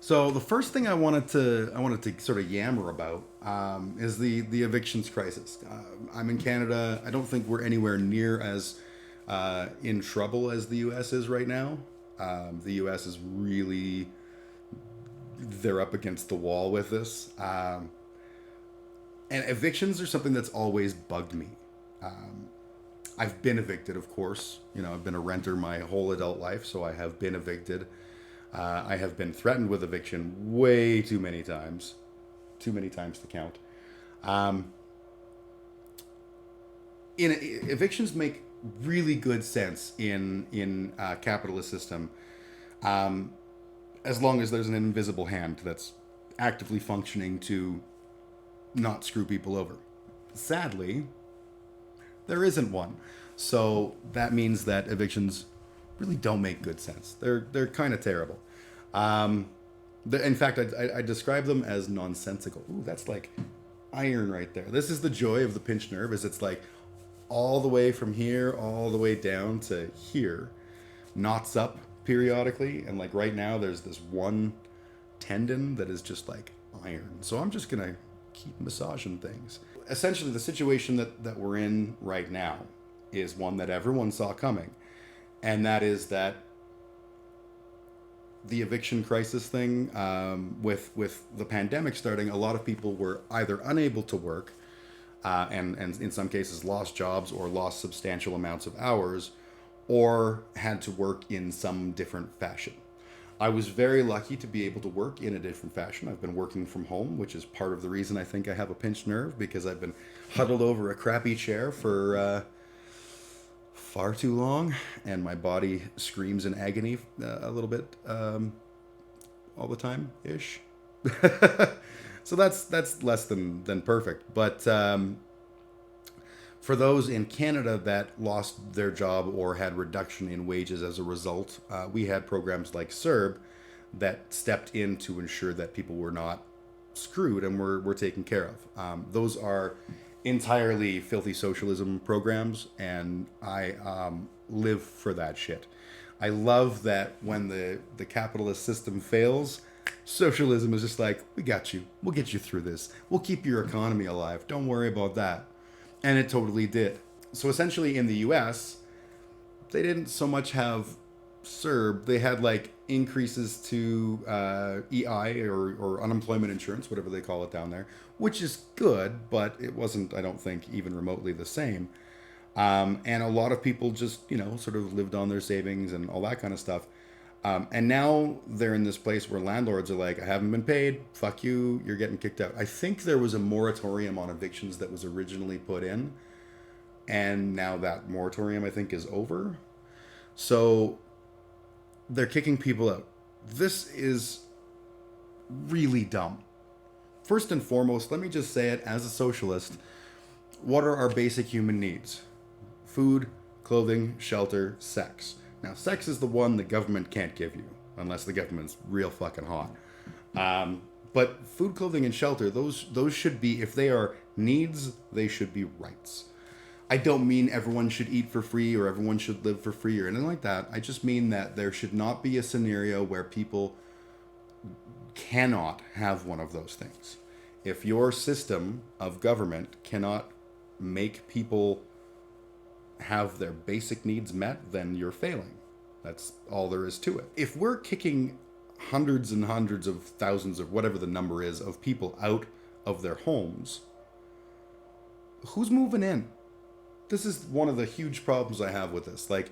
So the first thing I wanted to sort of yammer about is the evictions crisis. I'm in Canada. I don't think we're anywhere near as in trouble as the U.S. is right now. The U.S. is really they're up against the wall with this, and evictions are something that's always bugged me. I've been evicted, of course. You know, I've been a renter my whole adult life, so I have been evicted. I have been threatened with eviction way too many times to count. Um, Evictions make really good sense in a capitalist system, um, as long as there's an invisible hand that's actively functioning to not screw people over. Sadly, there isn't one, so that means that evictions really don't make good sense. They're kind of terrible. Um, in fact, I describe them as nonsensical. Ooh, that's like iron right there. This is the joy of the pinched nerve. Is it's like all the way from here, all the way down to here, knots up periodically, and like right now, there's this one tendon that is just like iron. So I'm just gonna keep massaging things. Essentially, the situation that we're in right now is one that everyone saw coming, and that is that the eviction crisis thing, with the pandemic starting, a lot of people were either unable to work, and in some cases lost jobs or lost substantial amounts of hours, or had to work in some different fashion. I was very lucky to be able to work in a different fashion. I've been working from home, which is part of the reason I think I have a pinched nerve, because I've been huddled over a crappy chair for far too long, and my body screams in agony a little bit all the time ish. So that's less than perfect. But for those in Canada that lost their job or had reduction in wages as a result, we had programs like CERB that stepped in to ensure that people were not screwed and were taken care of. Those are entirely filthy socialism programs, and I live for that shit. I love that when the capitalist system fails, socialism is just like, we got you. We'll get you through this. We'll keep your economy alive. Don't worry about that. And it totally did. So essentially in the US, they didn't so much have CERB. They had like increases to EI or unemployment insurance, whatever they call it down there, which is good, but it wasn't, I don't think, even remotely the same. And a lot of people just, sort of lived on their savings and all that kind of stuff. And now they're in this place where landlords are like, I haven't been paid. Fuck you. You're getting kicked out. I think there was a moratorium on evictions that was originally put in. And now that moratorium, I think, is over. So they're kicking people out. This is really dumb. First and foremost, let me just say it as a socialist. What are our basic human needs? Food, clothing, shelter, sex. Now, sex is the one the government can't give you, unless the government's real fucking hot. But food, clothing, and shelter, those should be, if they are needs, they should be rights. I don't mean everyone should eat for free or everyone should live for free or anything like that. I just mean that there should not be a scenario where people cannot have one of those things. If your system of government cannot make people have their basic needs met, then you're failing. That's all there is to it. If we're kicking hundreds and hundreds of thousands, or whatever the number is, of people out of their homes, who's moving in? This is one of the huge problems I have with this. Like,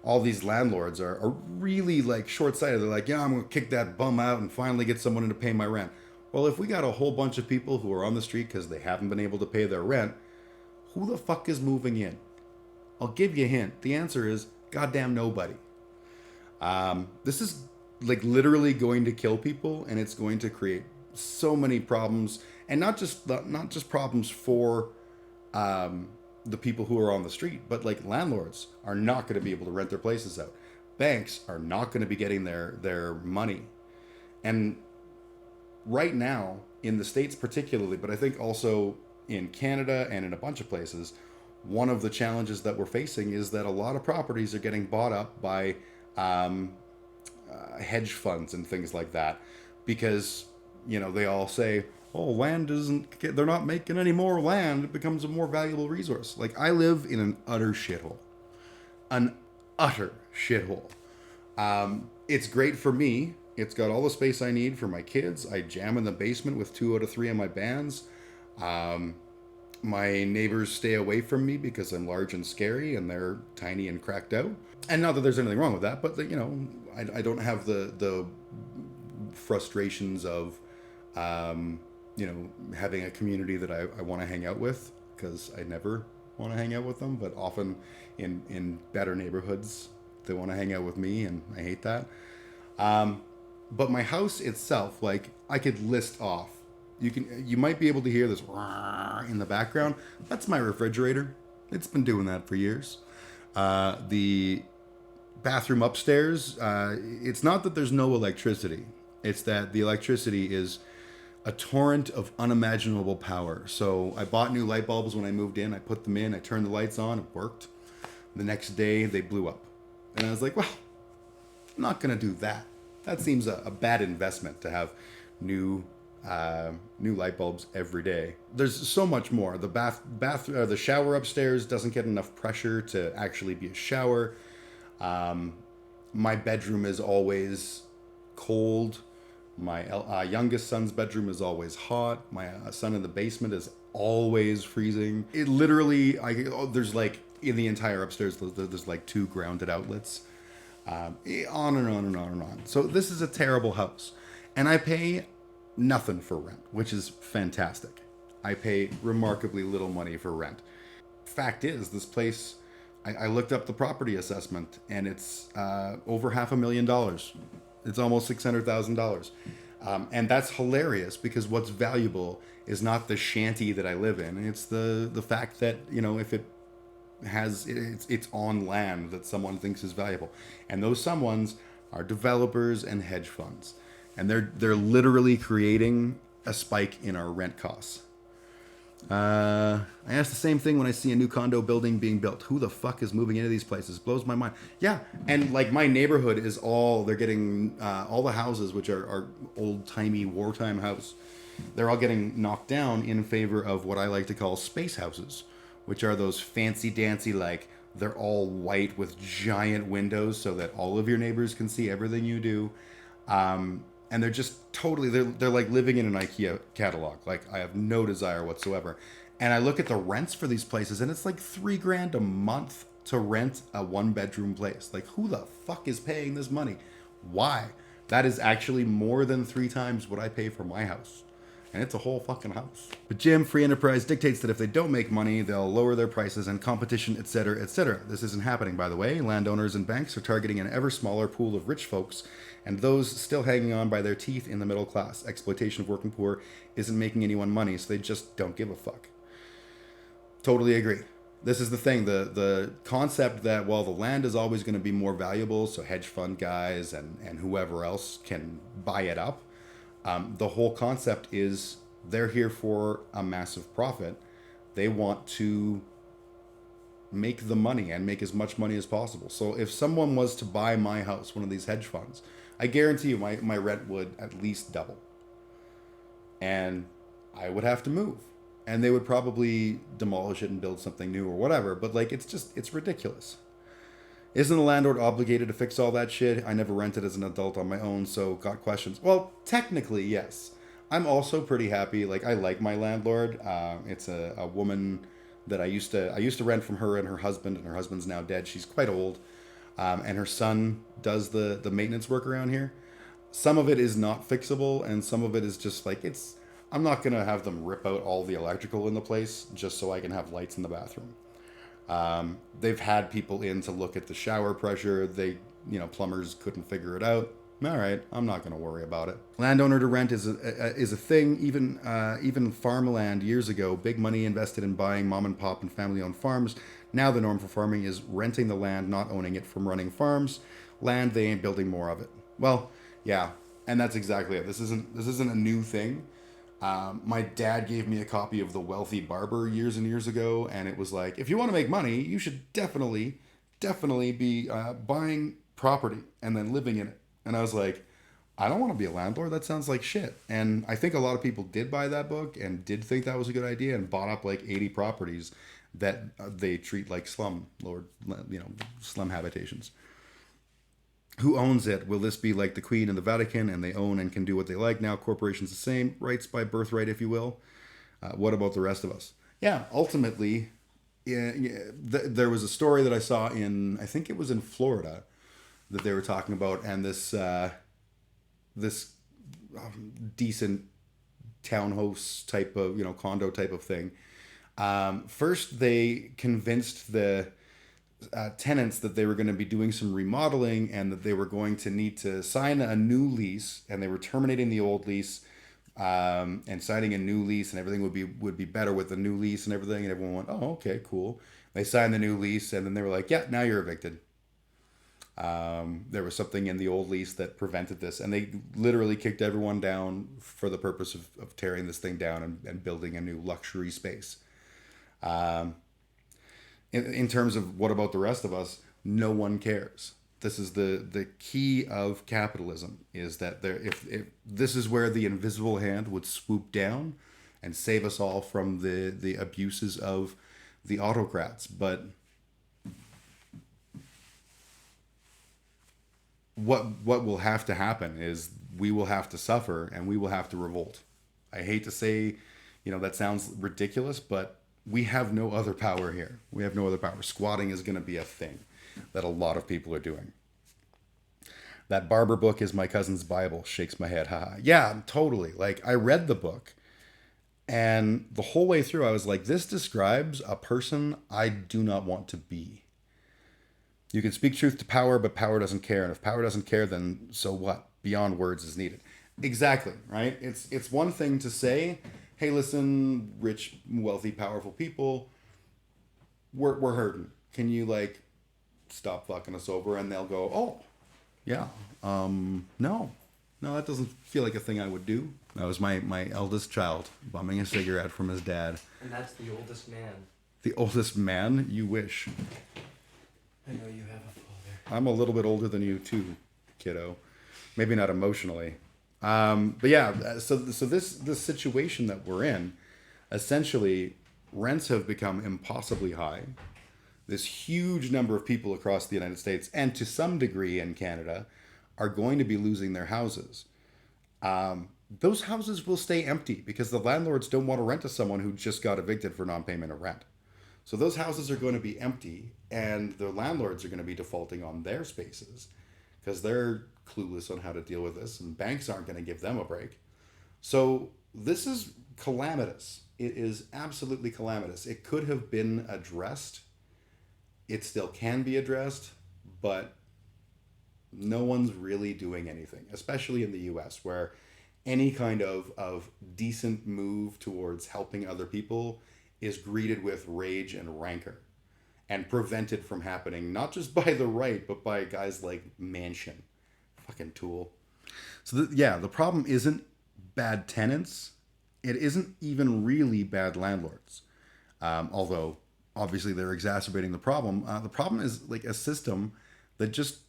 all these landlords are really like short-sighted. They're like, yeah, I'm gonna kick that bum out and finally get someone in to pay my rent. Well, if we got a whole bunch of people who are on the street because they haven't been able to pay their rent, who the fuck is moving in? I'll give you a hint. The answer is goddamn nobody. This is like literally going to kill people, and it's going to create so many problems, and not just problems for the people who are on the street, but like landlords are not going to be able to rent their places out. Banks are not going to be getting their money, and right now in the States particularly, but I think also in Canada and in a bunch of places, one of the challenges that we're facing is that a lot of properties are getting bought up by hedge funds and things like that, because they all say, oh, land isn't, they're not making any more land, it becomes a more valuable resource. Like, I live in an utter shithole. An utter shithole. It's great for me. It's got all the space I need for my kids. I jam in the basement with 2 out of 3 of my bands. My neighbors stay away from me because I'm large and scary, and they're tiny and cracked out. And not that there's anything wrong with that, but I don't have the frustrations of having a community that I want to hang out with, because I never want to hang out with them. But often in better neighborhoods, they want to hang out with me, and I hate that. But my house itself, like, I could list off. You might be able to hear this in the background. That's my refrigerator. It's been doing that for years. The bathroom upstairs, it's not that there's no electricity. It's that the electricity is a torrent of unimaginable power. So I bought new light bulbs when I moved in. I put them in. I turned the lights on. It worked. The next day, they blew up. And I was like, well, I'm not going to do that. That seems a bad investment to have new light bulbs every day. There's so much more. The shower upstairs doesn't get enough pressure to actually be a shower. My bedroom is always cold. My youngest son's bedroom is always hot. My son in the basement is always freezing. It literally, there's like, in the entire upstairs, there's like 2 grounded outlets. On and on and on and on. So this is a terrible house. And I pay nothing for rent, which is fantastic. I pay remarkably little money for rent. Fact is, this place, I looked up the property assessment, and it's over $500,000. It's almost $600,000. And that's hilarious, because what's valuable is not the shanty that I live in. It's the fact that, if it's on land that someone thinks is valuable. And those someones are developers and hedge funds. And they're literally creating a spike in our rent costs. I ask the same thing when I see a new condo building being built. Who the fuck is moving into these places? Blows my mind. Yeah, and like, my neighborhood is they're getting all the houses, which are old-timey wartime house, they're all getting knocked down in favor of what I like to call space houses, which are those fancy-dancy, like, they're all white with giant windows so that all of your neighbors can see everything you do. And they're just totally, they're like living in an IKEA catalog. Like, I have no desire whatsoever. And I look at the rents for these places, and it's like $3,000 a month to rent a 1-bedroom place. Like, who the fuck is paying this money? Why? That is actually more than 3 times what I pay for my house. And it's a whole fucking house. But Jim, free enterprise dictates that if they don't make money, they'll lower their prices, and competition, etc., etc. This isn't happening, by the way. Landowners and banks are targeting an ever smaller pool of rich folks, and those still hanging on by their teeth in the middle class. Exploitation of working poor isn't making anyone money, so they just don't give a fuck. Totally agree. This is the thing, the concept that, well, the land is always going to be more valuable, so hedge fund guys and whoever else can buy it up. The whole concept is they're here for a massive profit. They want to make the money and make as much money as possible. So if someone was to buy my house, one of these hedge funds, I guarantee you my rent would at least double. And I would have to move. And they would probably demolish it and build something new or whatever. But like, it's ridiculous. Isn't the landlord obligated to fix all that shit? I never rented as an adult on my own, so got questions. Well, technically, yes. I'm also pretty happy. Like, I like my landlord. It's a woman that I used to rent from her and her husband's now dead. She's quite old. And her son does the maintenance work around here. Some of it is not fixable, and some of it is just like, I'm not going to have them rip out all the electrical in the place just so I can have lights in the bathroom. They've had people in to look at the shower pressure. Plumbers couldn't figure it out. All right, I'm not going to worry about it. Landowner to rent is a thing. Even farmland years ago, big money invested in buying mom and pop and family owned farms. Now the norm for farming is renting the land, not owning it from running farms. Land, they ain't building more of it. Well, yeah, and that's exactly it. This isn't a new thing. My dad gave me a copy of The Wealthy Barber years and years ago, and it was like, if you want to make money, you should definitely be buying property and then living in it. And I was like, I don't want to be a landlord. That sounds like shit. And I think a lot of people did buy that book and did think that was a good idea and bought up like 80 properties that they treat like slum habitations. Who owns it? Will this be like the Queen and the Vatican and they own and can do what they like? Now corporations the same, rights by birthright, if you will. What about the rest of us? Yeah, ultimately, there was a story that I saw in, I think it was in Florida, that they were talking about, and this decent townhouse type of, condo type of thing. First, they convinced the tenants that they were going to be doing some remodeling and that they were going to need to sign a new lease, and they were terminating the old lease, and signing a new lease, and everything would be better with the new lease and everything. And everyone went, "Oh, okay, cool." They signed the new lease, and then they were like, "Yeah, now you're evicted." There was something in the old lease that prevented this, and they literally kicked everyone down for the purpose of tearing this thing down and building a new luxury space. Um, in terms of what about the rest of us, no one cares. This is the key of capitalism, is that if this is where the invisible hand would swoop down and save us all from the abuses of the autocrats. But what will have to happen is we will have to suffer and we will have to revolt. I hate to say, that sounds ridiculous, but we have no other power here. We have no other power. Squatting is going to be a thing that a lot of people are doing. That Barber book is my cousin's Bible. Shakes my head. Haha. Yeah, totally. Like, I read the book, and the whole way through I was like, this describes a person I do not want to be. You can speak truth to power, but power doesn't care. And if power doesn't care, then so what? Beyond words is needed. Exactly, right? It's one thing to say, hey, listen, rich, wealthy, powerful people, we're hurting. Can you, stop fucking us over? And they'll go, oh, yeah, no, that doesn't feel like a thing I would do. That was my eldest child bumming a cigarette from his dad. And that's the oldest man. The oldest man? You wish. I know you have a father. I'm a little bit older than you too, kiddo. Maybe not emotionally. But yeah, so this situation that we're in, essentially, rents have become impossibly high. This huge number of people across the United States, and to some degree in Canada, are going to be losing their houses. Those houses will stay empty because the landlords don't want to rent to someone who just got evicted for non-payment of rent. So those houses are going to be empty, and the landlords are going to be defaulting on their spaces because they're clueless on how to deal with this, and banks aren't going to give them a break. So this is calamitous. It is absolutely calamitous. It could have been addressed. It still can be addressed, but no one's really doing anything, especially in the US, where any kind of decent move towards helping other people is greeted with rage and rancor and prevented from happening, not just by the right, but by guys like Manchin. Fucking tool. So, the problem isn't bad tenants. It isn't even really bad landlords. Although, obviously, they're exacerbating the problem. The problem is like a system that just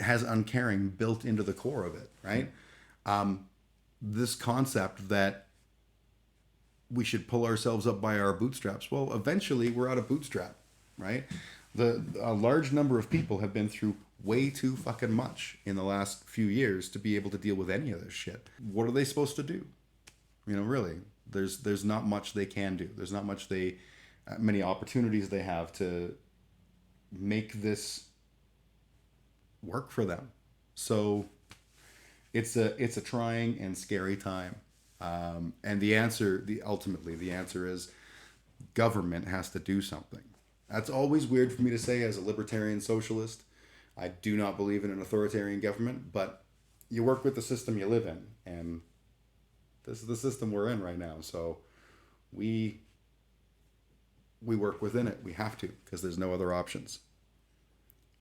has uncaring built into the core of it, right? This concept that we should pull ourselves up by our bootstraps. Well, eventually we're out of bootstrap, right? A large number of people have been through way too fucking much in the last few years to be able to deal with any of this shit. What are they supposed to do? Really, there's not much they can do. There's not much many opportunities they have to make this work for them. So it's a trying and scary time. And ultimately the answer is government has to do something. That's always weird for me to say as a libertarian socialist. I do not believe in an authoritarian government, but you work with the system you live in, and this is the system we're in right now. So we work within it. We have to, because there's no other options.